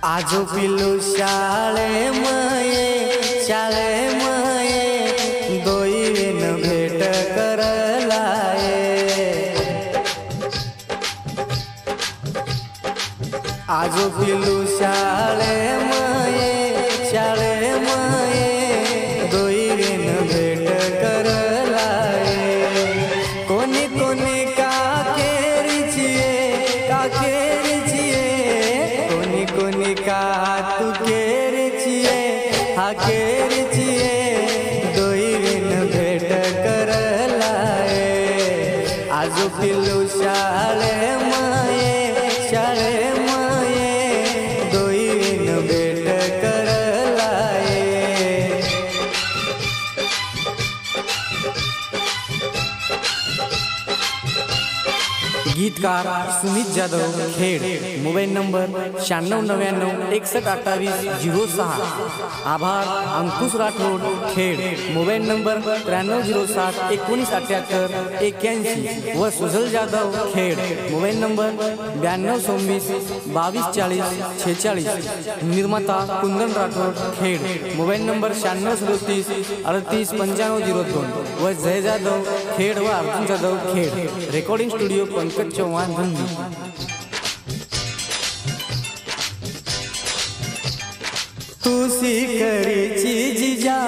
आजो पिलू शाळेमये दोईन भेट करलाये। आजो पिलू शाळेमये दोईन भेट करलाये। कोणी कोणी काकेरीचिये कोणी कोणी का तू केरीचिये हा केरीचिये दोईन भेट करलाये। आजो पिलू शाळेमये दोईन भेट करलाये। गीतकार सुमित जाधव खेड, मोबाईल नंबर 9699612806। आभार अंकुश राठोड खेड, मोबाईल नंबर 9307197881 व सुजल जाधव खेड, मोबाईल नंबर 9226224046। निर्माता कुंदन राठोड खेड, मोबाईल नंबर 9637389502 व जय जाधव खेड व अर्जुन जाधव खेड। Recording studio Pankaj Chauhan Dhandi. तुसी करीची जिजा